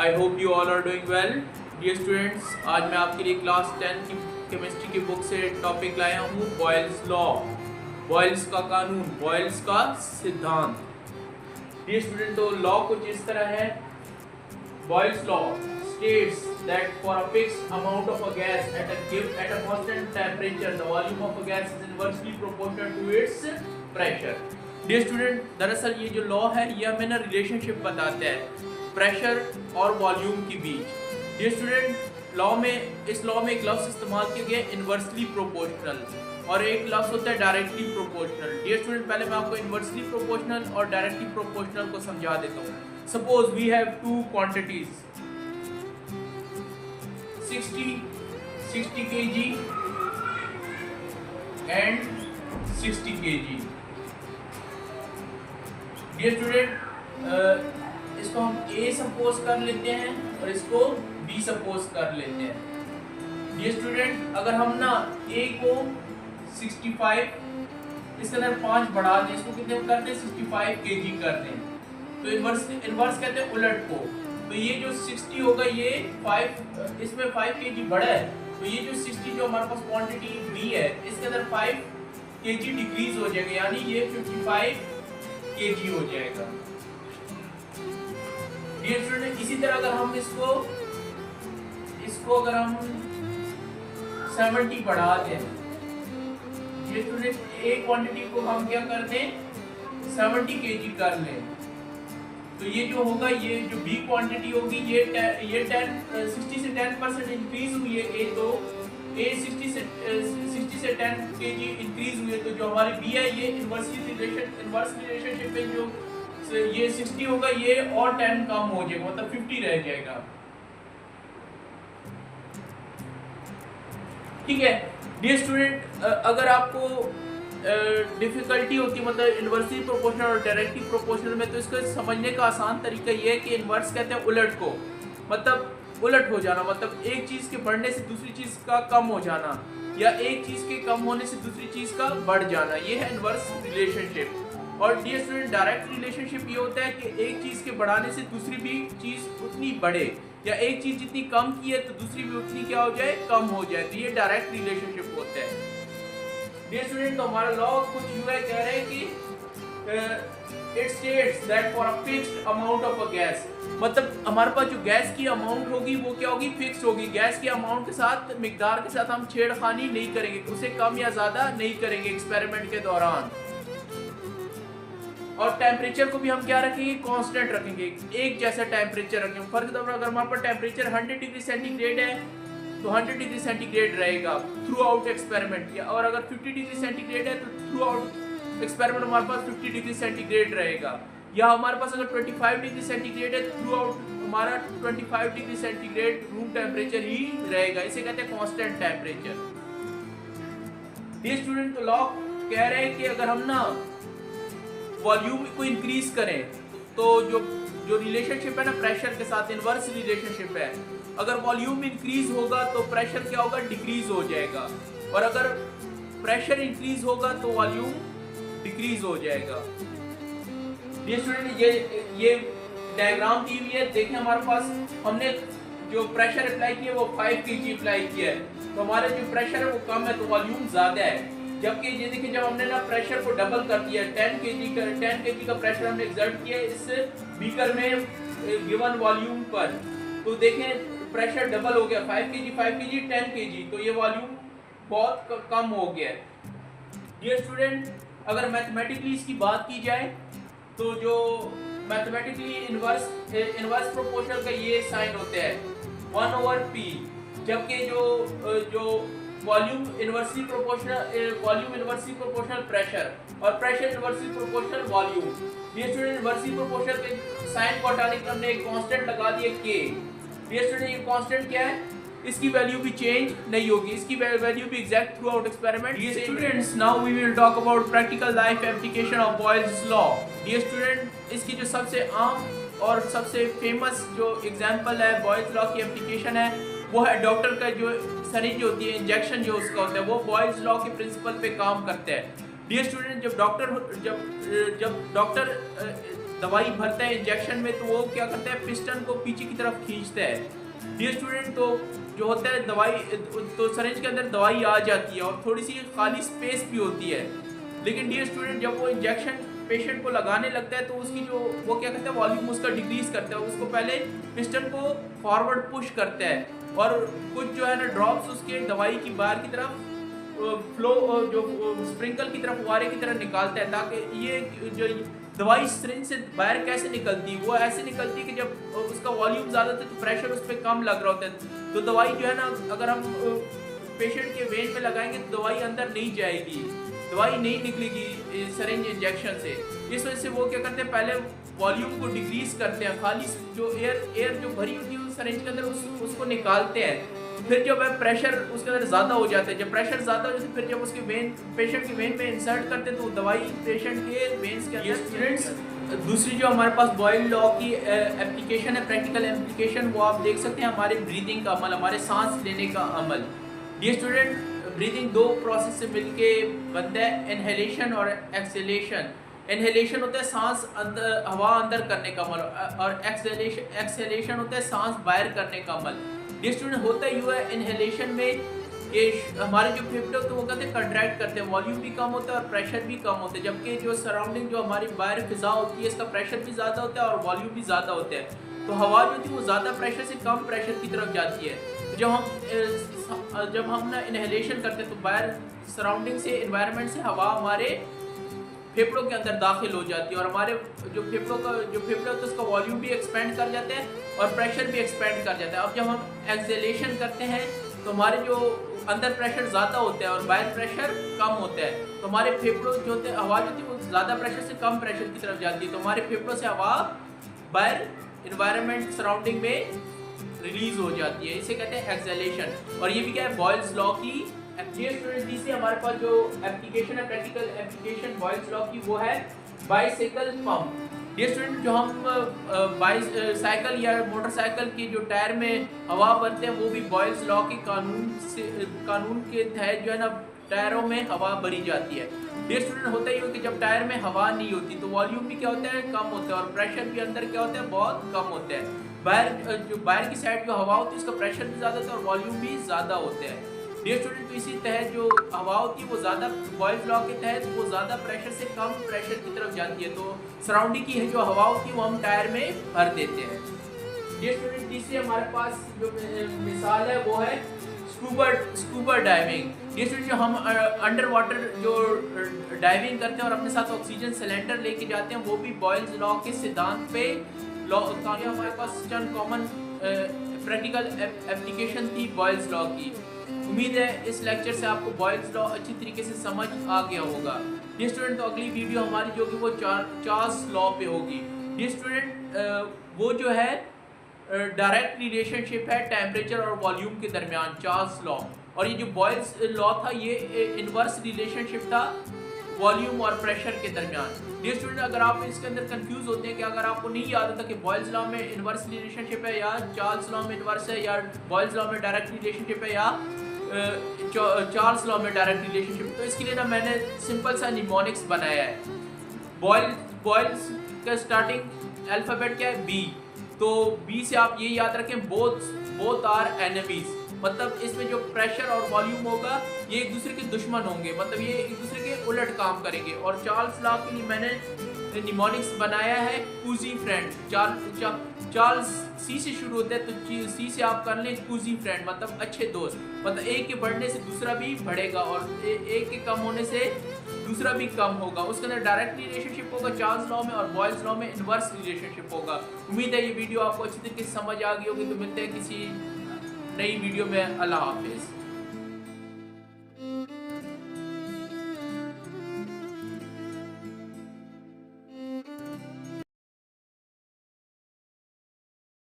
I hope you all are doing well. Dear students, आज मैं आपके लिए क्लास 10 की केमिस्ट्री की बुक से टॉपिक लाया हूँ बॉयल्स लॉ, बॉयल्स का कानून, बॉयल्स का सिद्धांत। डियर स्टूडेंट, तो लॉ कुछ इस तरह है। Boyle's law states that for a fixed amount of a gas at a constant temperature, the volume of a gas is inversely proportional to its pressure. Dear student, दरअसल ये जो law है ये हमें ना रिलेशनशिप बताता है प्रेशर और वॉल्यूम के बीच। डियर स्टूडेंट, लॉ में इस लॉ में एक लफ्ज़ इस्तेमाल किया गया इन्वर्सली प्रोपोर्शनल और एक लफ्ज़ होता है डायरेक्टली प्रोपोर्शनल। डियर स्टूडेंट, पहले मैं आपको इन्वर्सली प्रोपोर्शनल और डायरेक्टली प्रोपोर्शनल को समझा देता हूँ। Suppose we have two quantities 60 kg and 60 kg। Dear student, इसको हम A सपोज कर लेते हैं और इसको B सपोज कर लेते हैं। डियर स्टूडेंट, अगर हम ना A को 65, इसके अंदर 5 बढ़ा दें, इसको कितने कर दें 65 kg कर दें, तो इन्वर्स कहते हैं उलट को। तो ये जो 60 होगा ये 5, इसमें 5 kg बढ़ा है, तो ये जो 60 जो हमारे पास क्वांटिटी B है इसके अंदर 5 kg डिक्रीज हो जाएगा, यानी ये 55 kg हो जाएगा। डियर स्टूडेंट, इसी तरह अगर हम इसको अगर हम 70 बढ़ा दें, डियर स्टूडेंट एक क्वांटिटी को हम क्या कर दें 70 kg कर लें, तो ये जो होगा ये जो B क्वांटिटी होगी ये 60 से 10% इंक्रीज हुई है A, तो A 60 से 10 kg इंक्रीज हुई है, तो जो हमारी B है ये इन्वर्स रिलेशनशिप में जो ये 60 होगा ये और 10 कम हो जाएगा, मतलब 50 रह जाएगा। ठीक है डियर स्टूडेंट, अगर आपको डिफिकल्टी होती है मतलब इन्वर्सली प्रोपोर्शनल और डायरेक्टली प्रोपोर्शनल में, तो इसको समझने का आसान तरीका ये है कि इन्वर्स कहते हैं उलट को, मतलब उलट हो जाना, मतलब एक चीज़ के बढ़ने से दूसरी चीज़ का कम हो जाना या एक चीज़ के कम होने से दूसरी चीज़ का बढ़ जाना, ये है इन्वर्स रिलेशनशिप। और डियर स्टूडेंट, डायरेक्ट रिलेशनशिप ये होता है कि एक चीज़ के बढ़ाने से दूसरी भी चीज़ उतनी बढ़े, या एक चीज़ जितनी कम की है तो दूसरी भी उतनी क्या हो जाए कम हो जाए, तो ये डायरेक्ट रिलेशनशिप होता है। डियर स्टूडेंट, तो हमारा लॉ कुछ यूं है, कह रहे हैं कि it states that for a fixed amount of a gas, मतलब हमारे पास जो गैस की अमाउंट होगी वो क्या होगी फिक्स्ड होगी। गैस की अमाउंट के साथ मिकदार के साथ हम छेड़खानी नहीं करेंगे, उसे कम या ज्यादा नहीं करेंगे एक्सपेरिमेंट के दौरान। और टेम्परेचर को भी हम क्या रखेंगे कांस्टेंट रखेंगे, एक जैसा टेम्परेचर रखेंगे। फॉर एग्जांपल अगर हमारे पास टेम्परेचर 100 डिग्री सेंटीग्रेड है तो 100 डिग्री सेंटीग्रेड रहेगा थ्रू आउट एक्सपेरिमेंट, या और अगर 50 डिग्री सेंटीग्रेड है तो थ्रू आउट एक्सपेरिमेंट हमारे पास 50 डिग्री सेंटीग्रेड रहेगा, या हमारे पास अगर 25 डिग्री सेंटीग्रेड है तो थ्रू आउट हमारा 25 डिग्री सेंटीग्रेड रूम टेम्परेचर ही रहेगा, इसे कहते हैं कांस्टेंट टेम्परेचर। डियर स्टूडेंट, तो लॉ कह रहे हैं कि अगर हम ना वॉल्यूम को इंक्रीज करें तो जो रिलेशनशिप है ना प्रेशर के साथ इन्वर्स रिलेशनशिप है, अगर वॉल्यूम इंक्रीज होगा तो प्रेशर क्या होगा डिक्रीज हो जाएगा, और अगर प्रेशर इंक्रीज होगा तो वॉल्यूम डिक्रीज हो जाएगा। ये स्टूडेंट ये डायग्राम दी हुई है, देखें हमारे पास हमने जो प्रेशर अप्लाई किया वो 5 kg अप्लाई किया है, तो हमारा जो प्रेशर है वो कम है तो वॉल्यूम ज्यादा है। जबकि ये देखिए जब हमने ना प्रेशर को डबल कर दिया 10 kg का प्रेशर हमने एक्सर्ट किया इस बीकर में गिवन वॉल्यूम पर, तो देखें प्रेशर डबल हो गया 5 kg 10 kg, तो ये वॉल्यूम बहुत कम हो गया है। डियर स्टूडेंट, अगर मैथमेटिकली इसकी बात की जाए तो जो मैथमेटिकली इन्वर्स प्रोपोर्शनल का ये साइन होता है 1/p, जबकि जो वॉल्यूम इन्वर्सली प्रोपोर्शनल प्रेशर और pressure inversely proportional volume. Dear student, inversely proportional के साइन को हटाने के लिए हमने एक कांस्टेंट लगा दिया k। डियर स्टूडेंट, ये कांस्टेंट क्या है, इसकी वैल्यू भी चेंज नहीं होगी, इसकी वैल्यू भी exact throughout experiment. Dear students, now we will talk about practical life application of Boyle's law. Dear student, इसकी जो सबसे आम और सबसे फेमस जो एग्जांपल है बॉयल्स लॉ की एप्लीकेशन है वो है डॉक्टर का जो सरिंज होती है, इंजेक्शन जो उसका होता है वो बॉयल्स लॉ के प्रिंसिपल पे काम करता है। डियर स्टूडेंट, जब डॉक्टर दवाई भरता है इंजेक्शन में, तो वो क्या करता है, पिस्टन को पीछे की तरफ खींचता है। डियर स्टूडेंट, तो जो होता है दवाई, तो सिरिंज के अंदर दवाई आ जाती है और थोड़ी सी खाली स्पेस भी होती है। लेकिन डियर स्टूडेंट, जब वो इंजेक्शन पेशेंट को लगाने लगता है तो उसकी जो वो क्या कहते हैं वॉल्यूम उसका डिक्रीज करता है। उसको पहले पिस्टन को फॉरवर्ड पुश करता है और कुछ जो है ना ड्रॉप्स उसके दवाई की बाहर की तरफ फ्लो, जो स्प्रिंकल की तरफ फुहारे की तरह निकालता है, ताकि ये जो दवाई सिरिंज से बाहर कैसे निकलती है, वो ऐसे निकलती है कि जब उसका वॉल्यूम ज़्यादा होता है तो प्रेशर उस पर कम लग रहा होता है, तो दवाई जो है ना अगर हम पेशेंट के वेन में लगाएंगे तो दवाई अंदर नहीं जाएगी, दवाई नहीं निकलेगी सिरिंज इंजेक्शन से। इस वजह से वो क्या करते हैं, पहले वॉल्यूम को डिक्रीज करते हैं, खाली जो एयर जो भरी होती है उस सिरिंज के अंदर उसको निकालते हैं। फिर जब प्रेशर उसके अंदर ज़्यादा हो जाता है, जब प्रेशर ज़्यादा हो जाता है फिर जब उसके वेन पेशेंट के वेन में इंसर्ट करते हैं तो दवाई पेशेंट के वेन्स के अंदर। स्टूडेंट्स, दूसरी जो हमारे पास बॉयल लॉ की एप्लीकेशन है, प्रैक्टिकल एप्लीकेशन, वो आप देख सकते हैं हमारे ब्रीदिंग का अमल, हमारे सांस लेने का अमल। डियर स्टूडेंट, ब्रीदिंग दो प्रोसेस से मिलके बनता है, इनहेलेशन और एक्सहेलेशन। इनहेलेशन होता है सांस अंदर, हवा अंदर करने का अमल, और एक्सहेलेशन होता है सांस बाहर करने का अमल। डियर स्टूडेंट, होता ही हुआ है इनहेलेशन में ये हमारे जो फेफड़े होते हैं वो कहते हैं कंट्रैक्ट करते हैं, वॉल्यूम भी कम होता है और प्रेशर भी कम होता है, जबकि जो सराउंडिंग जो हमारी बाहर फिजा होती है इसका प्रेशर भी ज़्यादा होता है और वॉल्यूम भी ज़्यादा होता है। तो हवा जो थी वो ज़्यादा प्रेशर से कम प्रेशर की तरफ जाती है। तो जब हम ना इनहेलेशन करते हैं तो बाहर सराउंडिंग से, इन्वायरमेंट से हवा हमारे फेफड़ों के अंदर दाखिल हो जाती है और हमारे जो फेफड़े होता है उसका वॉल्यूम भी एक्सपेंड कर जाते हैं और प्रेशर भी एक्सपेंड कर जाता है। अब जब हम एक्सहेलेशन करते हैं तो हमारे जो अंदर प्रेशर ज़्यादा होता है और बाहर प्रेशर कम होता है, तो हमारे फेफड़ों जो होते हैं, हवा जो थी वो ज़्यादा प्रेशर से कम प्रेशर की तरफ जाती है, तो हमारे फेफड़ों से हवा बाहर इन्वायरमेंट सराउंडिंग में रिलीज हो जाती है, इसे कहते हैं एक्सहेलेशन। और ये भी क्या है, बॉयल्स लॉ की। तीसरी हमारे पास जो एप्लीकेशन है, प्रैक्टिकल एप्लीकेशन बॉयल्स लॉ की, वो है बाइसाइकिल पंप। डियर स्टूडेंट, जो हम साइकिल या मोटरसाइकिल की जो टायर में हवा भरते हैं वो भी बॉयल्स लॉ के कानून के तहत जो है ना टायरों में हवा भरी जाती है। डियर स्टूडेंट, होता ही हो कि जब टायर में हवा नहीं होती तो वॉल्यूम भी क्या होता है, कम होता है, और प्रेशर भी अंदर क्या होता है, बहुत कम होता है। बाहर की साइड जो हवा होती है उसका प्रेशर भी ज़्यादा होता है और वॉल्यूम भी ज़्यादा होता है। डियर स्टूडेंट, तो इसी तहत जो हवा होती है वो ज़्यादा, बॉयल्स लॉ के तहत वो ज़्यादा प्रेशर से कम प्रेशर की तरफ जाती है, तो सराउंडिंग की जो हवा होती है वो हम टायर में भर देते हैं। डियर स्टूडेंट, तीसरी हमारे पास जो मिसाल है वो है स्कूबा डाइविंग। डियर स्टूडेंट, जो हम अंडर वाटर जो डाइविंग करते हैं और अपने साथ ऑक्सीजन सिलेंडर लेके जाते हैं वो भी बॉयल्स लॉ के सिद्धांत पे हमारे पास चंद कॉमन प्रैक्टिकल एप्लीकेशन थी बॉयल्स लॉ की। उम्मीद है इस लेक्चर से आपको बॉयल्स लॉ अच्छी तरीके से समझ आ गया होगा। डियर स्टूडेंट, तो अगली वीडियो हमारी जो होगी वो चार्ल्स लॉ पे होगी। डियर स्टूडेंट, वो जो है डायरेक्ट रिलेशनशिप है टेम्परेचर और वॉल्यूम के दरमियान, चार्ल्स लॉ। और ये जो बॉयल्स लॉ था ये इनवर्स रिलेशनशिप था वॉल्यूम और प्रेशर के दरमियान। डियर स्टूडेंट, अगर आप इसके अंदर कंफ्यूज होते हैं कि अगर आपको नहीं याद होता कि बॉयल्स लॉ में इनवर्स रिलेशनशिप है या चार्ल्स लॉ में इनवर्स है, या बॉयल्स लॉ में डायरेक्ट रिलेशनशिप है या चार्ल्स लॉ में डायरेक्ट रिलेशनशिप, तो इसके लिए ना मैंने सिंपल सा निमोनिक्स बनाया है। बॉयल्स का स्टार्टिंग अल्फ़ाबेट क्या है, बी। तो बी से आप ये याद रखें, बोथ आर एनिमीज, मतलब इसमें जो प्रेशर और वॉल्यूम होगा ये एक दूसरे के दुश्मन होंगे, मतलब ये एक दूसरे के उलट काम करेंगे। और चार्ल्स लॉ के लिए मैंने निमोनिक्स बनाया है कूजी फ्रेंड। चार्ल्स सी से शुरू होता है तो सी से आप कर लें कूजी फ्रेंड, मतलब अच्छे दोस्त, मतलब एक के बढ़ने से दूसरा भी बढ़ेगा और एक के कम होने से दूसरा भी कम होगा। उसके अंदर डायरेक्ट रिलेशनशिप होगा चार्ल्स लॉ में, और बॉयल्स लॉ में इनवर्स रिलेशनशिप होगा। उम्मीद है ये वीडियो आपको अच्छी तरीके से समझ आ गई होगी। तो मिलते हैं किसी नई वीडियो में। अल्लाह हाफिज़।